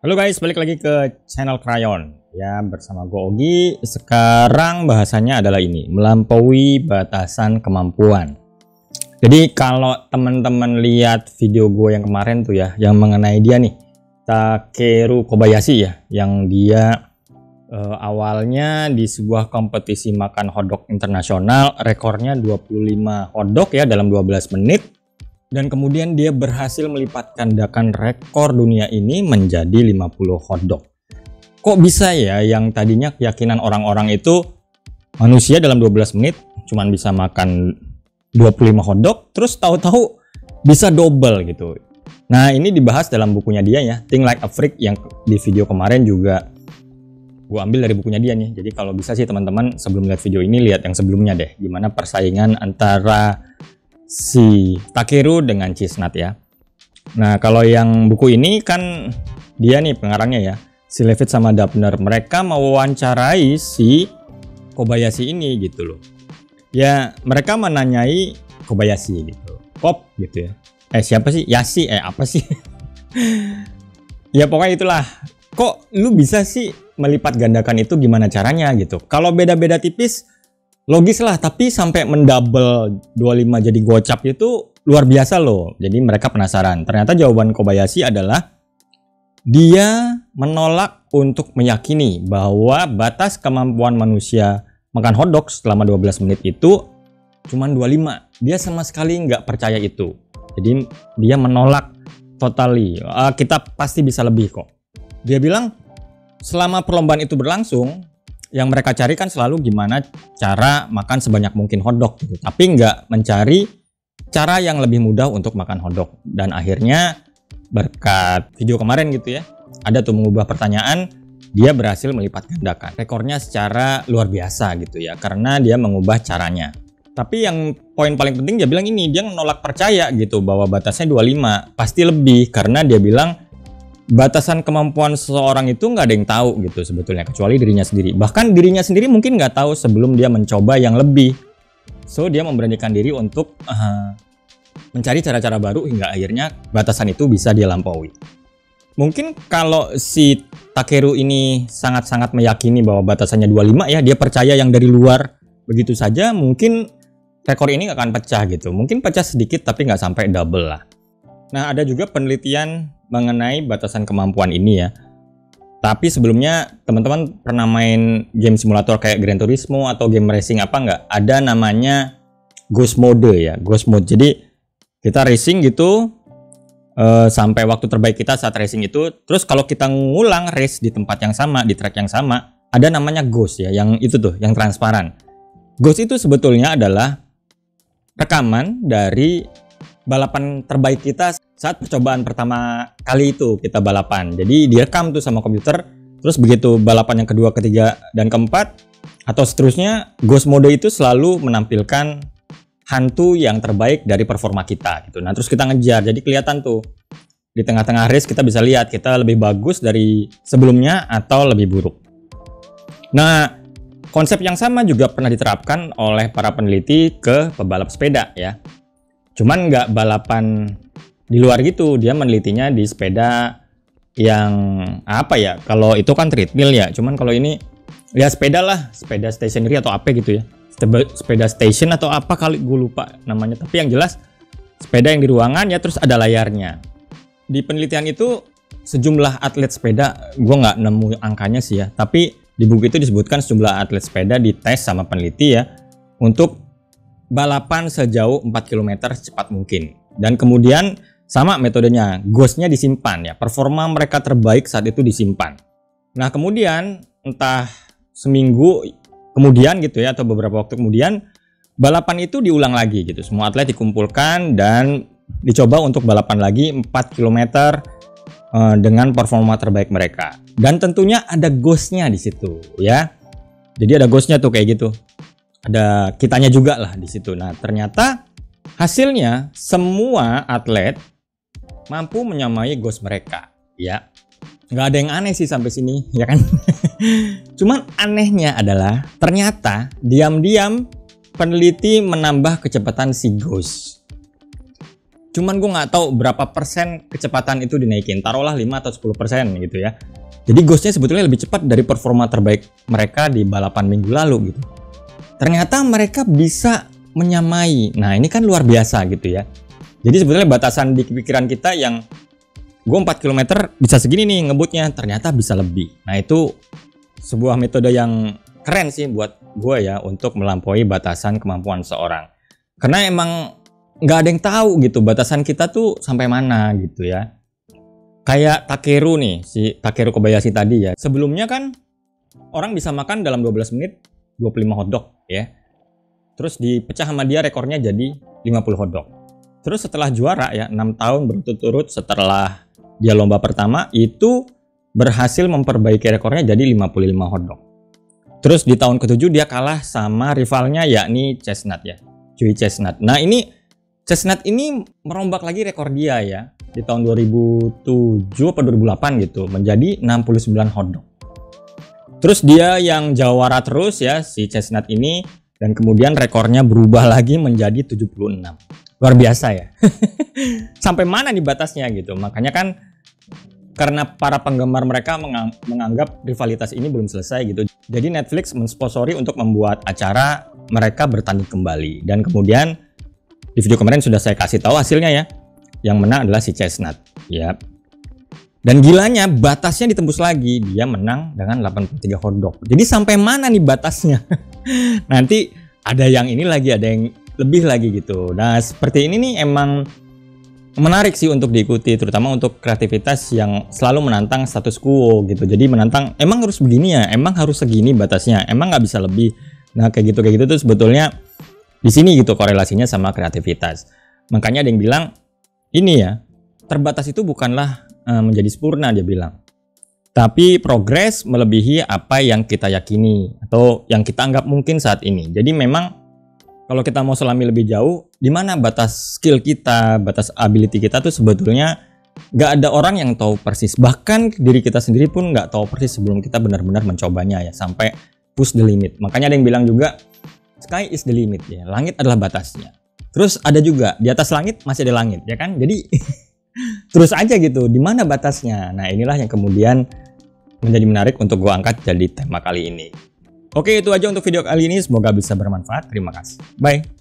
Halo guys, balik lagi ke channel Crayon ya, bersama gue Ogi. Sekarang bahasannya adalah ini, melampaui batasan kemampuan. Jadi kalau teman-teman lihat video gue yang kemarin tuh ya, yang mengenai dia nih, Takeru Kobayashi ya, yang dia awalnya di sebuah kompetisi makan hotdog internasional, rekornya 25 hotdog ya dalam 12 menit. Dan kemudian dia berhasil melipat gandakan rekor dunia ini menjadi 50 hotdog. Kok bisa ya yang tadinya keyakinan orang-orang itu manusia dalam 12 menit cuman bisa makan 25 hotdog, terus tahu-tahu bisa double gitu. Nah ini dibahas dalam bukunya dia ya, Think Like a Freak, yang di video kemarin juga gue ambil dari bukunya dia nih. Jadi kalau bisa sih teman-teman sebelum lihat video ini lihat yang sebelumnya deh, gimana persaingan antara si Takeru dengan Cheese Nut ya. Nah kalau yang buku ini kan dia nih pengarangnya ya, si Levitt sama Dubner, mereka mewawancarai si Kobayashi ini gitu loh. Ya mereka menanyai Kobayashi gitu, Kop gitu ya. Siapa sih? Yashi apa sih? Ya pokoknya itulah. Kok lu bisa sih melipat gandakan itu, gimana caranya gitu? Kalau beda-beda tipis logis lah, tapi sampai mendouble 25 jadi gocap itu luar biasa loh. Jadi mereka penasaran. Ternyata jawaban Kobayashi adalah dia menolak untuk meyakini bahwa batas kemampuan manusia makan hotdog selama 12 menit itu cuma 25. Dia sama sekali nggak percaya itu. Jadi dia menolak totally. Kita pasti bisa lebih kok. Dia bilang selama perlombaan itu berlangsung, yang mereka cari kan selalu gimana cara makan sebanyak mungkin hotdog gitu. Tapi nggak mencari cara yang lebih mudah untuk makan hotdog. Dan akhirnya berkat video kemarin gitu ya, ada tuh mengubah pertanyaan, dia berhasil melipat gandakan rekornya secara luar biasa gitu ya, karena dia mengubah caranya. Tapi yang poin paling penting dia bilang ini, dia menolak percaya gitu bahwa batasnya 25, pasti lebih, karena dia bilang batasan kemampuan seseorang itu nggak ada yang tahu gitu sebetulnya, kecuali dirinya sendiri. Bahkan dirinya sendiri mungkin nggak tahu sebelum dia mencoba yang lebih. So dia memberanikan diri untuk mencari cara-cara baru hingga akhirnya batasan itu bisa dia lampaui. Mungkin kalau si Takeru ini sangat-sangat meyakini bahwa batasannya 25 ya, dia percaya yang dari luar begitu saja, mungkin rekor ini nggak akan pecah gitu. Mungkin pecah sedikit tapi nggak sampai double lah. Nah ada juga penelitian mengenai batasan kemampuan ini ya. Tapi sebelumnya teman-teman pernah main game simulator kayak Gran Turismo atau game racing apa nggak? Ada namanya Ghost Mode ya, Ghost Mode. Jadi kita racing gitu sampai waktu terbaik kita saat racing itu. Terus kalau kita ngulang race di tempat yang sama, di track yang sama, ada namanya Ghost ya, yang itu tuh, yang transparan. Ghost itu sebetulnya adalah rekaman dari balapan terbaik kita saat percobaan pertama kali itu kita balapan. Jadi direkam tuh sama komputer. Terus begitu balapan yang kedua, ketiga, dan keempat atau seterusnya, Ghost Mode itu selalu menampilkan hantu yang terbaik dari performa kita gitu. Nah terus kita ngejar, jadi kelihatan tuh di tengah-tengah race kita bisa lihat kita lebih bagus dari sebelumnya atau lebih buruk. Nah konsep yang sama juga pernah diterapkan oleh para peneliti ke pebalap sepeda ya. Cuman nggak balapan di luar gitu, dia menelitinya di sepeda yang apa ya, kalau itu kan treadmill ya, cuman kalau ini ya sepeda lah, sepeda stationary atau apa gitu ya, sepeda station atau apa kali, gue lupa namanya, tapi yang jelas sepeda yang di ruangan ya, terus ada layarnya. Di penelitian itu sejumlah atlet sepeda, gue nggak nemu angkanya sih ya, tapi di buku itu disebutkan sejumlah atlet sepeda dites sama peneliti ya untuk balapan sejauh 4 km secepat mungkin. Dan kemudian sama metodenya, Ghost-nya disimpan ya, performa mereka terbaik saat itu disimpan. Nah kemudian entah seminggu kemudian gitu ya, atau beberapa waktu kemudian, balapan itu diulang lagi gitu. Semua atlet dikumpulkan dan dicoba untuk balapan lagi 4 km dengan performa terbaik mereka. Dan tentunya ada Ghost-nya di situ ya. Jadi ada Ghost-nya tuh kayak gitu. Ada kitanya juga lah di situ. Nah ternyata hasilnya semua atlet mampu menyamai Ghost mereka ya. Nggak ada yang aneh sih sampai sini ya kan. Cuman anehnya adalah ternyata diam-diam peneliti menambah kecepatan si Ghost. Cuman gue nggak tahu berapa persen kecepatan itu dinaikin. Taruhlah 5 atau 10% gitu ya. Jadi Ghostnya sebetulnya lebih cepat dari performa terbaik mereka di balapan minggu lalu gitu. Ternyata mereka bisa menyamai. Nah ini kan luar biasa gitu ya. Jadi sebetulnya batasan di pikiran kita yang gue 4 km bisa segini nih ngebutnya, ternyata bisa lebih. Nah itu sebuah metode yang keren sih buat gue ya untuk melampaui batasan kemampuan seorang. Karena emang nggak ada yang tahu gitu batasan kita tuh sampai mana gitu ya. Kayak Takeru nih, si Takeru Kobayashi tadi ya. Sebelumnya kan orang bisa makan dalam 12 menit 25 hotdog ya. Terus dipecah sama dia rekornya jadi 50 hotdog. Terus setelah juara ya 6 tahun berturut-turut setelah dia lomba pertama itu berhasil memperbaiki rekornya jadi 55 hotdog. Terus di tahun ke-7 dia kalah sama rivalnya yakni Chestnut ya. Joey Chestnut. Nah ini Chestnut ini merombak lagi rekor dia ya. Di tahun 2007 atau 2008 gitu menjadi 69 hotdog. Terus dia yang jawara terus ya si Chestnut ini dan kemudian rekornya berubah lagi menjadi 76. Luar biasa ya. Sampai mana nih batasnya gitu. Makanya kan karena para penggemar mereka menganggap rivalitas ini belum selesai gitu. Jadi Netflix mensponsori untuk membuat acara mereka bertanding kembali dan kemudian di video kemarin sudah saya kasih tahu hasilnya ya. Yang menang adalah si Chestnut ya. Dan gilanya batasnya ditembus lagi. Dia menang dengan 83 hotdog. Jadi sampai mana nih batasnya? Nanti ada yang ini lagi, ada yang lebih lagi gitu. Nah seperti ini nih emang menarik sih untuk diikuti. Terutama untuk kreativitas yang selalu menantang status quo gitu. Jadi menantang emang harus begini ya, emang harus segini batasnya, emang nggak bisa lebih. Nah kayak gitu tuh sebetulnya di sini gitu korelasinya sama kreativitas. Makanya ada yang bilang ini ya, terbatas itu bukanlah menjadi sempurna dia bilang. Tapi progres melebihi apa yang kita yakini atau yang kita anggap mungkin saat ini. Jadi memang kalau kita mau selami lebih jauh, di mana batas skill kita, batas ability kita tuh sebetulnya nggak ada orang yang tahu persis. Bahkan diri kita sendiri pun nggak tahu persis sebelum kita benar-benar mencobanya ya, sampai push the limit. Makanya ada yang bilang juga, sky is the limit ya, langit adalah batasnya. Terus ada juga di atas langit masih ada langit ya kan. Jadi terus aja gitu, di mana batasnya. Nah, inilah yang kemudian menjadi menarik untuk gue angkat jadi tema kali ini. Oke, itu aja untuk video kali ini, semoga bisa bermanfaat. Terima kasih. Bye.